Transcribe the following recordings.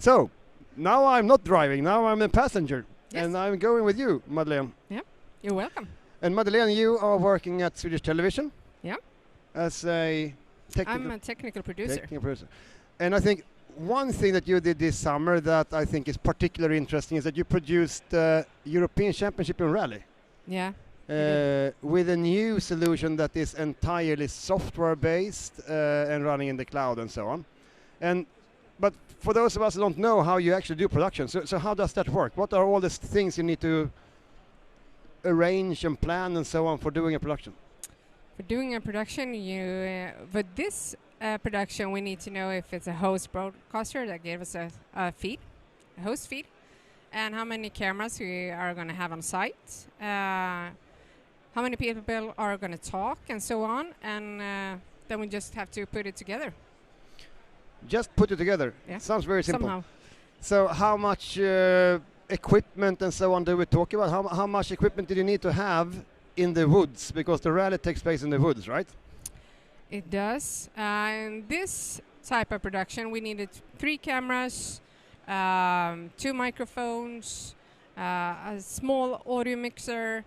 So, now I'm not driving, now I'm a passenger. Yes. And I'm going with you, Madelen. Yeah, you're welcome. And Madelen, you are working at Swedish Television. Yeah. As a I'm a technical producer. And I think one thing that you did this summer that I think is particularly interesting is that you produced European Championship in Rally. Yeah. With a new solution that is entirely software-based and running in the cloud and so on. But for those of us who don't know how you actually do production, so how does that work? What are all the things you need to arrange and plan and so on for doing a production? For doing a production, for this production, we need to know if it's a host broadcaster that gave us a host feed, and how many cameras we are going to have on site, how many people are going to talk, and so on, and then we just have to put it together. Just put it together. Yeah. Sounds very simple. Somehow. So how much equipment and so on do we talk about? How much equipment did you need to have in the woods? Because the rally takes place in the woods, right? It does. In this type of production, we needed 3 cameras, 2 microphones, a small audio mixer,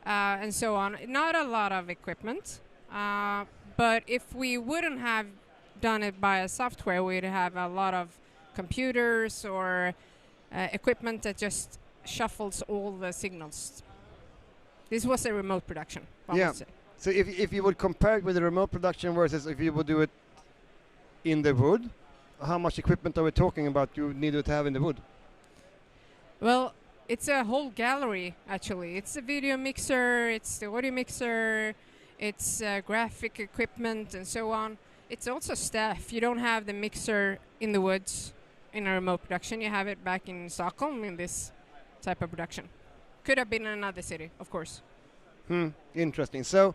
and so on. Not a lot of equipment, but if we wouldn't have done it by a software, we'd have a lot of computers or equipment that just shuffles all the signals. This was a remote production. Yeah. So if you would compare it with the remote production versus if you would do it in the wood, how much equipment are we talking about you needed to have in the wood? Well, it's a whole gallery, actually. It's a video mixer, it's the audio mixer, it's graphic equipment, and so on. It's also staff. You don't have the mixer in the woods in a remote production. You have it back in Stockholm in this type of production. Could have been in another city, of course. Interesting. So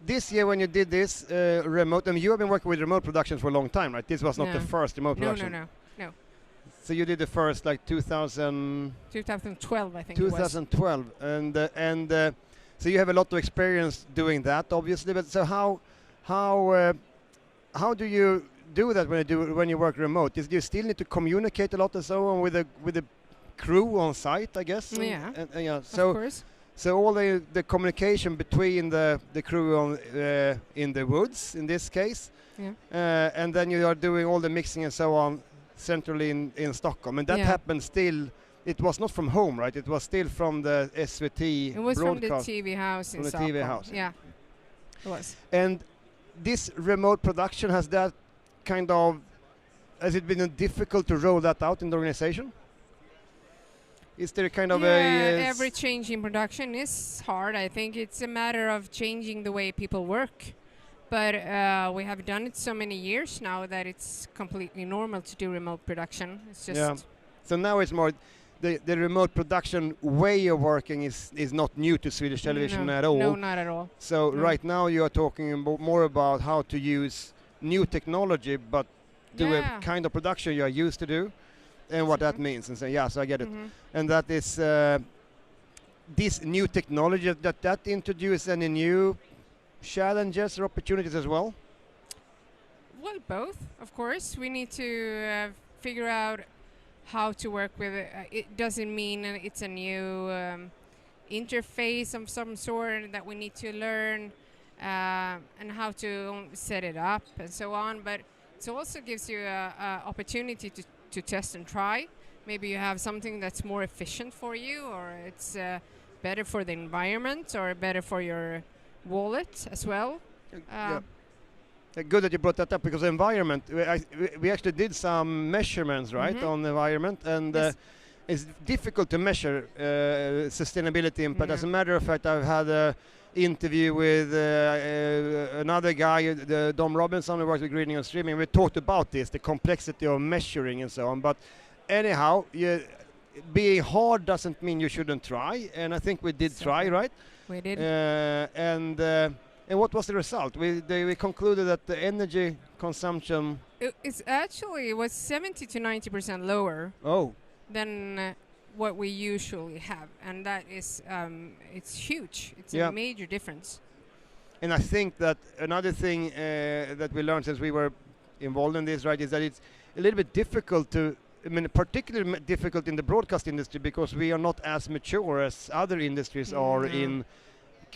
this year when you did this remote, I mean, you have been working with remote productions for a long time, right? This was not the first remote production. No. So you did the first like 2012, I think 2012. And so you have a lot of experience doing that, obviously. But so how do you do that when you work remote? Do you still need to communicate a lot and so on with the crew on site, I guess? Yeah. Yeah. So, of course. So all the communication between the crew in the woods, in this case, and then you are doing all the mixing and so on centrally in Stockholm. And that happened still, it was not from home, right? It was still from the SVT It was broadcast. from the TV house in Stockholm. From the TV house. Yeah, it was. And this remote production, has it been difficult to roll that out in the organization? Is there kind of every change in production is hard. I think it's a matter of changing the way people work. But we have done it so many years now that it's completely normal to do remote production. It's just... Yeah. So now it's more, the remote production way of working is not new to Swedish Television at all. No, not at all. So right now you are talking more about how to use new technology, but do a kind of production you are used to do, and what that means. And so so I get it. And that is this new technology that introduces any new challenges or opportunities as well? Well, both, of course. We need to figure out how to work with it. It doesn't mean it's a new interface of some sort that we need to learn and how to set it up and so on. But it also gives you an opportunity to test and try. Maybe you have something that's more efficient for you, or it's better for the environment, or better for your wallet as well. Good that you brought that up, because the environment, we actually did some measurements, right, on the environment, and it's difficult to measure sustainability impact. As a matter of fact, I've had an interview with another guy, Dom Robinson, who works with Reading and Streaming. We talked about this, the complexity of measuring and so on. But anyhow, being hard doesn't mean you shouldn't try, and I think we did try, right? We did. And what was the result? We concluded that the energy consumption... It was 70 to 90% lower than what we usually have. And that is, it's huge. It's a major difference. And I think that another thing that we learned since we were involved in this, right, is that it's a little bit difficult to I mean, particularly difficult in the broadcast industry because we are not as mature as other industries are in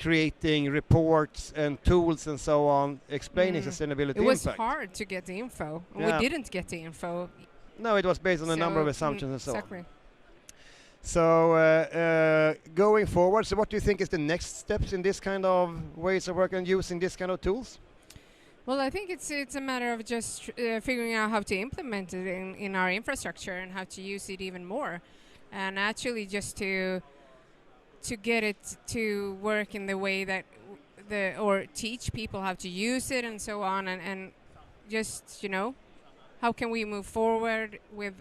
creating reports and tools and so on, explaining sustainability It was impact. hard to get the info. Yeah. We didn't get the info. No, it was based on a number of assumptions and so exactly. on. So going forward, so what do you think is the next steps in this kind of ways of working and using this kind of tools? Well, I think it's a matter of just figuring out how to implement it in our infrastructure and how to use it even more, and actually just to get it to work in the way that or teach people how to use it and so on, and just how can we move forward with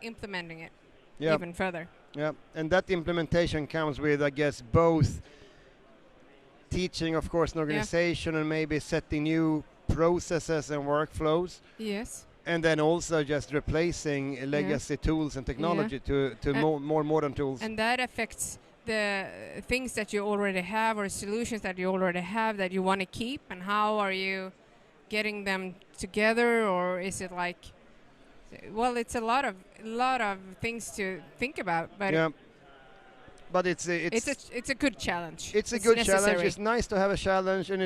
implementing it even further. Yeah, and that implementation comes with, I guess, both teaching, of course, an organization and maybe setting new processes and workflows. Yes. And then also just replacing legacy tools and technology to more modern tools. And that affects the things that you already have or solutions that you already have that you want to keep, and how are you getting them together, or is it like, well, it's a lot of things to think about, but but it's a good challenge. It's a good challenge. It's nice to have a challenge, and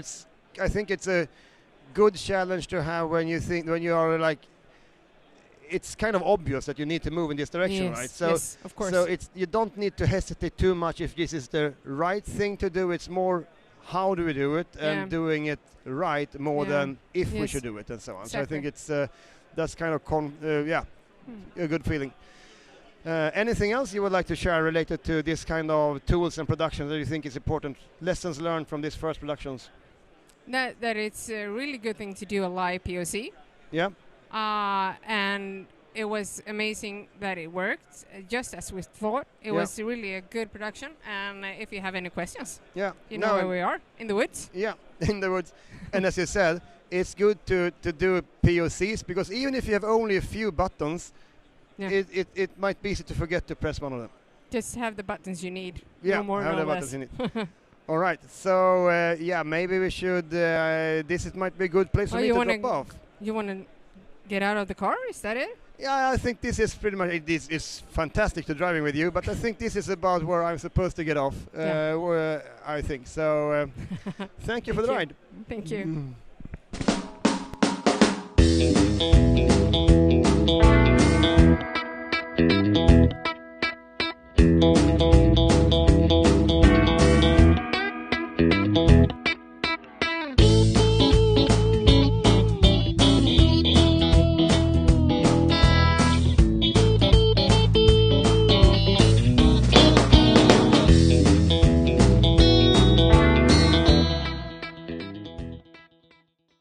I think it's a good challenge to have when you are like, it's kind of obvious that you need to move in this direction, right? So yes, of course. So you don't need to hesitate too much if this is the right thing to do. It's more how do we do it, and doing it right more than if we should do it and so on. Exactly. So I think it's that's kind of a good feeling. Anything else you would like to share related to this kind of tools and productions that you think is important? Lessons learned from these first productions? That it's a really good thing to do a live POC. Yeah. And it was amazing that it worked, just as we thought. It was really a good production. And if you have any questions, you know where we are, in the woods. Yeah, in the woods. And as you said, it's good to do POCs, because even if you have only a few buttons, it might be easy to forget to press one of them. Just have the buttons you need. Yeah, no more, have no the less. buttons you need. All right, so maybe we should, this might be a good place for me to drop off. You want to get out of the car? Is that it? Yeah, I think this is pretty much, this is fantastic to driving with you, but I think this is about where I'm supposed to get off, I think. So thank you for the ride. Thank you. Mm.